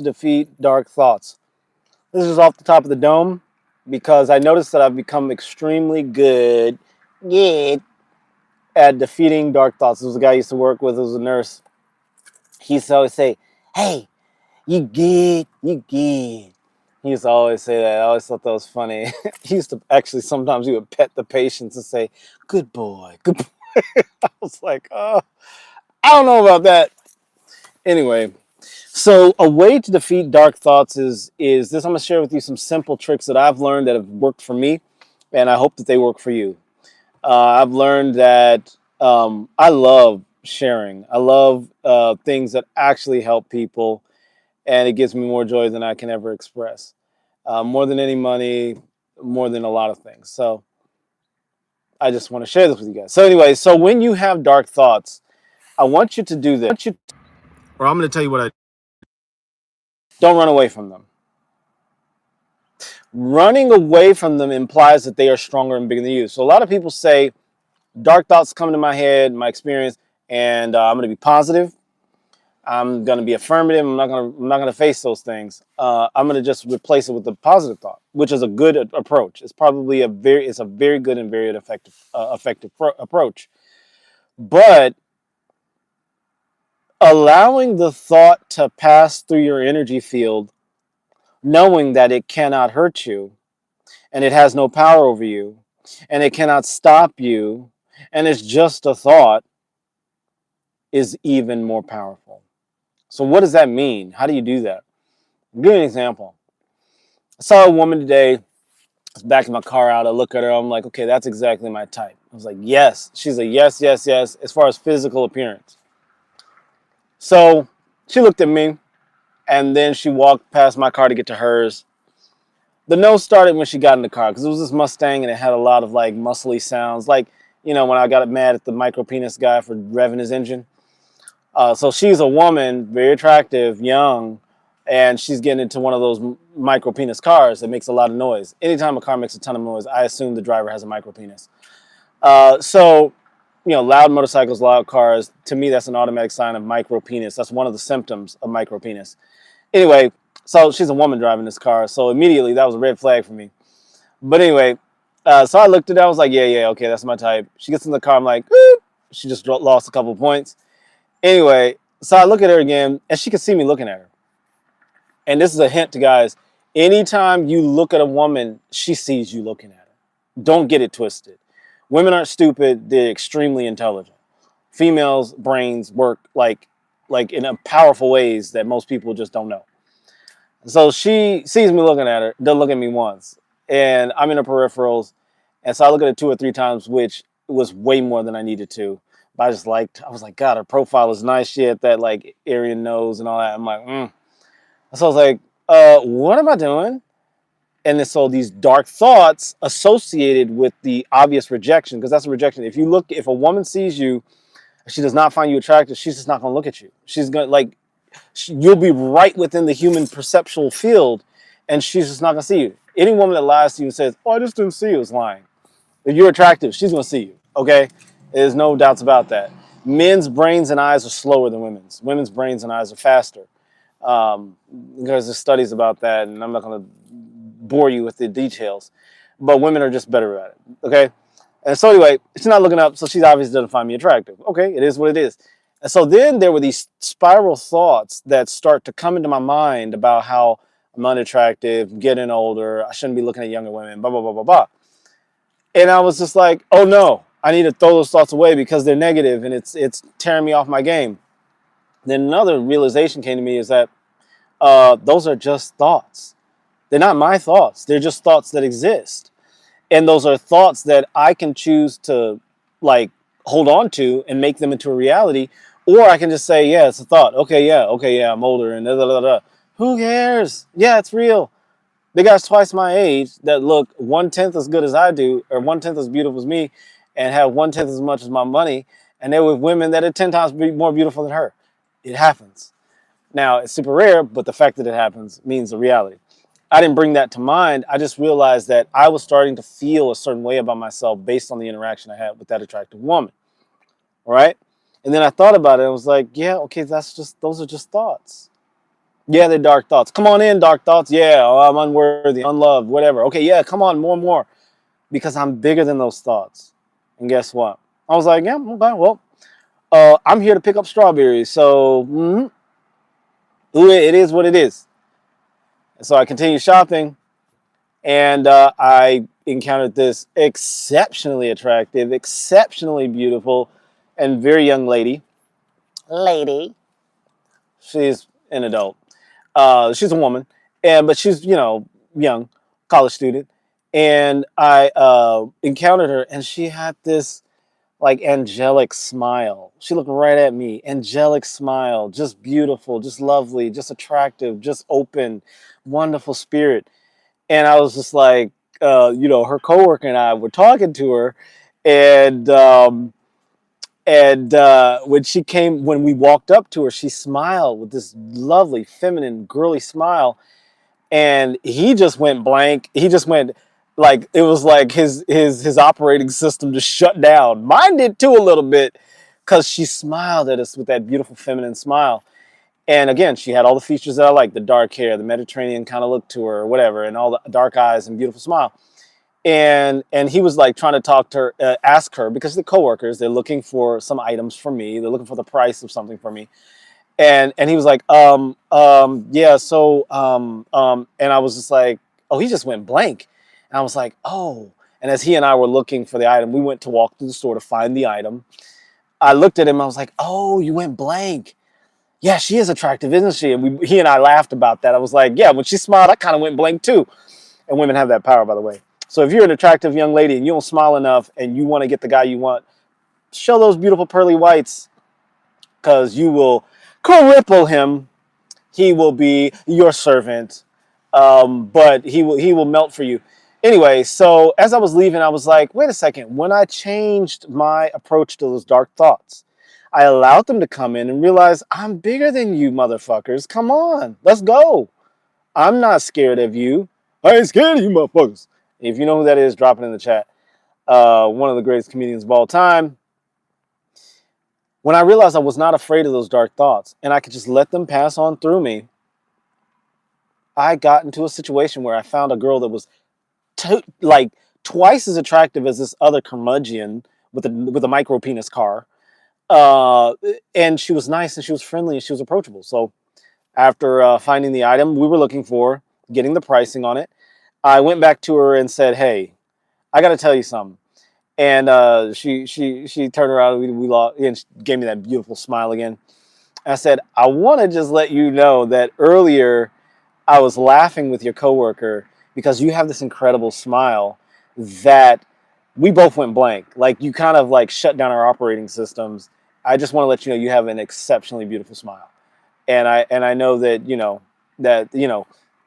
Defeat dark thoughts. This is off the top of the dome because I noticed that I've become extremely good at defeating dark thoughts. There was a guy I used to work with who was a nurse. He used to always say, "Hey, you good, you good." He used to always say that. I always thought that was funny. He used to actually sometimes he would pet the patients and say, "Good boy, good boy." I was like, oh, I don't know about that. Anyway, so a way to defeat dark thoughts is this. I'm gonna share with you some simple tricks that I've learned that have worked for me, and I hope that they work for you. I've learned that I love sharing. I love things that actually help people, and it gives me more joy than I can ever express. More than any money, more than a lot of things. So I just want to share this with you guys. So anyway, so when you have dark thoughts, I want you to do this. Or I'm going to tell you what I don't run away from them. Running away from them implies that they are stronger and bigger than you. So a lot of people say dark thoughts come to my head, my experience, and I'm going to be positive. I'm going to be affirmative. I'm not going to face those things. I'm going to just replace it with a positive thought, which is a good approach. It's probably it's a very good and very effective approach. But allowing the thought to pass through your energy field, knowing that it cannot hurt you and it has no power over you and it cannot stop you and it's just a thought, is even more powerful. So what does that mean? How do you do that? I'll give you an example. I saw a woman today. I was backing my car out. I look at her. I'm like, okay, that's exactly my type. I was like, yes. She's a yes, yes, yes, as far as physical appearance. So she looked at me, and then she walked past my car to get to hers. The no started when she got in the car because it was this Mustang and it had a lot of like muscly sounds. Like, you know, when I got mad at the micro penis guy for revving his engine. So she's a woman, very attractive, young, and she's getting into one of those micro penis cars that makes a lot of noise. Anytime a car makes a ton of noise, I assume the driver has a micro penis. So, you know, loud motorcycles, loud cars, to me, that's an automatic sign of micro penis. That's one of the symptoms of micro penis. Anyway, so she's a woman driving this car. So immediately that was a red flag for me. But anyway, so I looked at her. I was like, yeah, okay, that's my type. She gets in the car. I'm like, whoop. She just lost a couple of points. Anyway, so I look at her again, and she can see me looking at her. And this is a hint to guys. Anytime you look at a woman, she sees you looking at her. Don't get it twisted. Women aren't stupid. They're extremely intelligent. Females' brains work like in a powerful ways that most people just don't know. So she sees me looking at her, doesn't look at me once. And I'm in her peripherals. And so I look at her 2 or 3 times, which was way more than I needed to. But I was like, God, her profile is nice. She had that like Aryan nose and all that. I'm like, So I was like, what am I doing? And then, so these dark thoughts associated with the obvious rejection, because that's a rejection. If a woman sees you, she does not find you attractive, she's just not going to look at you. She's going to you'll be right within the human perceptual field, and she's just not going to see you. Any woman that lies to you and says, "Oh, I just didn't see you," is lying. If you're attractive, she's going to see you. Okay, there's no doubts about that. Men's brains and eyes are slower than women's. Women's brains and eyes are faster. Because there's studies about that, and I'm not going to bore you with the details. But women are just better at it. Okay, and so anyway, she's not looking up, so she obviously doesn't find me attractive. Okay, it is what it is. And so then there were these spiral thoughts that start to come into my mind about how I'm unattractive, getting older, I shouldn't be looking at younger women, blah, blah, blah, blah, blah. And I was just like, oh no, I need to throw those thoughts away because they're negative and it's tearing me off my game. Then another realization came to me is that those are just thoughts. They're not my thoughts. They're just thoughts that exist. And those are thoughts that I can choose to like hold on to and make them into a reality. Or I can just say, yeah, it's a thought. Okay, yeah, I'm older and da, da, da, da. Who cares? Yeah, it's real. They got twice my age that look 1/10 as good as I do, or 1/10 as beautiful as me, and have 1/10 as much as my money. And they're with women that are 10 times more beautiful than her. It happens. Now, it's super rare, but the fact that it happens means the reality. I didn't bring that to mind. I just realized that I was starting to feel a certain way about myself based on the interaction I had with that attractive woman. All right. And then I thought about it. I was like, yeah, okay, those are just thoughts. Yeah, they're dark thoughts. Come on in, dark thoughts. Yeah, oh, I'm unworthy, unloved, whatever. Okay, yeah, come on, more and more. Because I'm bigger than those thoughts. And guess what? I was like, yeah, okay, well, I'm here to pick up strawberries. So it is what it is. And so I continued shopping, and I encountered this exceptionally attractive, exceptionally beautiful, and very young lady. Lady. She's an adult. She's a woman, and but she's young, college student. And I encountered her, and she had this like angelic smile. She looked right at me, angelic smile, just beautiful, just lovely, just attractive, just open, wonderful spirit. And I was just like, her coworker and I were talking to her, and when we walked up to her, she smiled with this lovely, feminine, girly smile, and he just went blank. He just went like it was like his operating system just shut down. Mine did too a little bit, because she smiled at us with that beautiful feminine smile. And again, she had all the features that I like: the dark hair, the Mediterranean kind of look to her, or whatever, and all the dark eyes and beautiful smile. And he was like trying to talk to her, ask her, because the coworkers, they're looking for some items for me. They're looking for the price of something for me. And he was like, yeah, so and I was just like, oh, he just went blank. And I was like, oh. And as he and I were looking for the item, we went to walk through the store to find the item. I looked at him, I was like, oh, you went blank. Yeah, she is attractive, isn't she? And he and I laughed about that. I was like, yeah, when she smiled, I kind of went blank too. And women have that power, by the way. So if you're an attractive young lady and you don't smile enough and you want to get the guy you want, show those beautiful pearly whites, because you will cripple him. He will be your servant, but he will melt for you. Anyway, so as I was leaving, I was like, wait a second. When I changed my approach to those dark thoughts, I allowed them to come in and realize I'm bigger than you, motherfuckers. Come on, let's go. I'm not scared of you. I ain't scared of you, motherfuckers. If you know who that is, drop it in the chat. One of the greatest comedians of all time. When I realized I was not afraid of those dark thoughts and I could just let them pass on through me, I got into a situation where I found a girl that was like twice as attractive as this other curmudgeon with a micro penis car. Uh, and she was nice, and she was friendly, and she was approachable. So after finding the item we were looking for, getting the pricing on it, I went back to her and said, "Hey, I got to tell you something." And she turned around, we lost, and she gave me that beautiful smile again. I said, "I want to just let you know that earlier I was laughing with your coworker because you have this incredible smile that we both went blank. Like, you kind of like shut down our operating systems. I just want to let you know you have an exceptionally beautiful smile, and I know that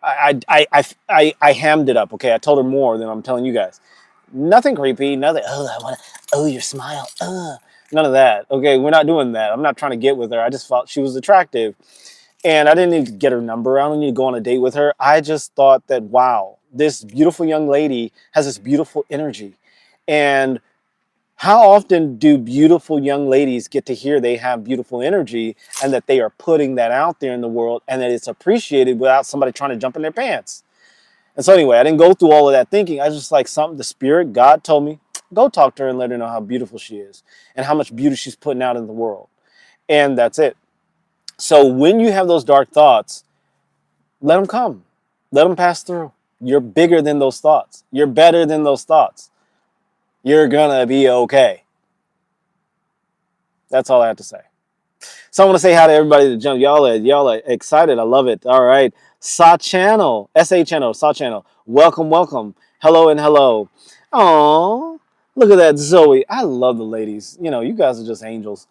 I hammed it up. Okay, I told her more than I'm telling you guys. Nothing creepy. Nothing. Oh, I want to. Oh, your smile. None of that. Okay, we're not doing that. I'm not trying to get with her. I just thought she was attractive, and I didn't need to get her number. I don't need to go on a date with her. I just thought that, wow, this beautiful young lady has this beautiful energy. And how often do beautiful young ladies get to hear they have beautiful energy and that they are putting that out there in the world and that it's appreciated without somebody trying to jump in their pants? And so anyway, I didn't go through all of that thinking. I was just like, something, the spirit, God told me, go talk to her and let her know how beautiful she is and how much beauty she's putting out in the world. And that's it. So when you have those dark thoughts, let them come. Let them pass through. You're bigger than those thoughts. You're better than those thoughts. You're gonna be okay. That's all I have to say. So I want to say hi to everybody that jumped. Y'all are excited. I love it. All right. Sa channel. SA channel. Sa channel. Welcome, welcome. Hello and hello. Oh, look at that, Zoe. I love the ladies. You guys are just angels.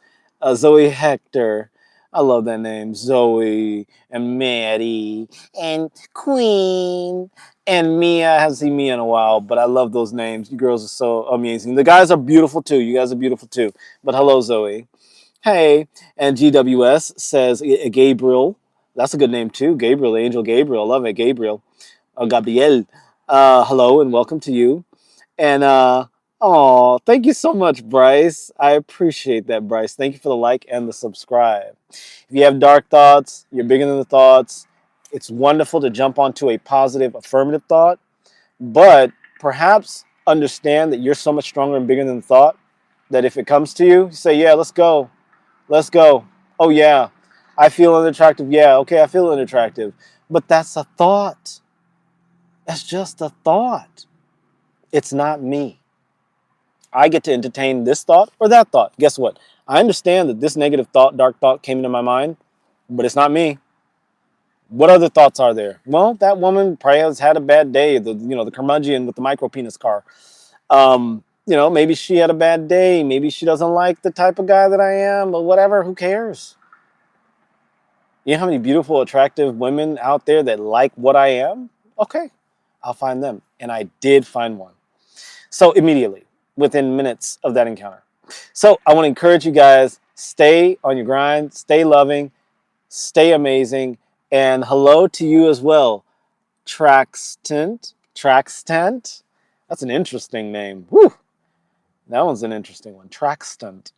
Zoe Hector. I love that name. Zoe and Maddie and Queen and Mia. I haven't seen Mia in a while, but I love those names. You girls are so amazing. The guys are beautiful too. You guys are beautiful too. But hello, Zoe. Hey, and GWS says Gabriel. That's a good name too. Gabriel, Angel Gabriel. Love it, Gabriel. Gabriel. Hello and welcome to you. And oh, thank you so much, Bryce. I appreciate that, Bryce. Thank you for the like and the subscribe. If you have dark thoughts, you're bigger than the thoughts. It's wonderful to jump onto a positive, affirmative thought, but perhaps understand that you're so much stronger and bigger than thought that if it comes to you, you say, yeah, let's go. Let's go. Oh, yeah, I feel unattractive. Yeah, okay, I feel unattractive. But that's a thought. That's just a thought. It's not me. I get to entertain this thought or that thought. Guess what? I understand that this negative thought, dark thought came into my mind, but it's not me. What other thoughts are there? Well, that woman probably has had a bad day. The curmudgeon with the micro penis car. Maybe she had a bad day. Maybe she doesn't like the type of guy that I am, but whatever. Who cares? You know how many beautiful, attractive women out there that like what I am? Okay, I'll find them. And I did find one. So immediately, within minutes of that encounter. So I want to encourage you guys, stay on your grind, stay loving, stay amazing, and hello to you as well. Traxtant. That's an interesting name. Whew. That one's an interesting one. Traxtant.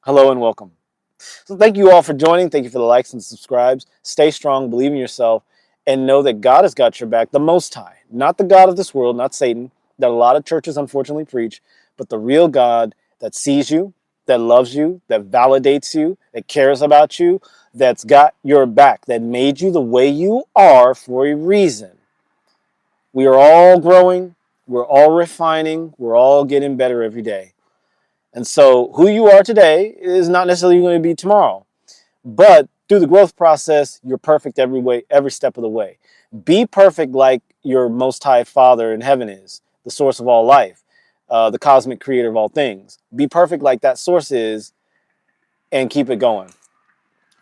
Hello and welcome. So thank you all for joining. Thank you for the likes and subscribes. Stay strong, believe in yourself, and know that God has got your back. The Most High, not the God of this world, not Satan, that a lot of churches unfortunately preach, but the real God that sees you, that loves you, that validates you, that cares about you, that's got your back, that made you the way you are for a reason. We are all growing. We're all refining. We're all getting better every day. And so who you are today is not necessarily going to be tomorrow. But through the growth process, you're perfect every step of the way. Be perfect like your Most High Father in heaven is, the source of all life, the cosmic creator of all things. Be perfect like that source is and keep it going.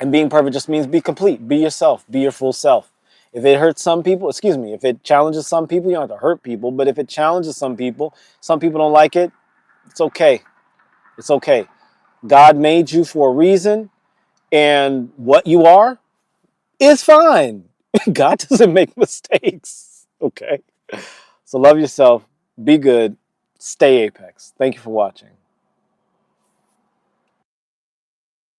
And being perfect just means be complete. Be yourself. Be your full self. If it hurts some people, if it challenges some people, you don't have to hurt people. But if it challenges some people don't like it, it's okay. It's okay. God made you for a reason. And what you are is fine. God doesn't make mistakes. Okay. So love yourself. Be good. Stay Apex. Thank you for watching.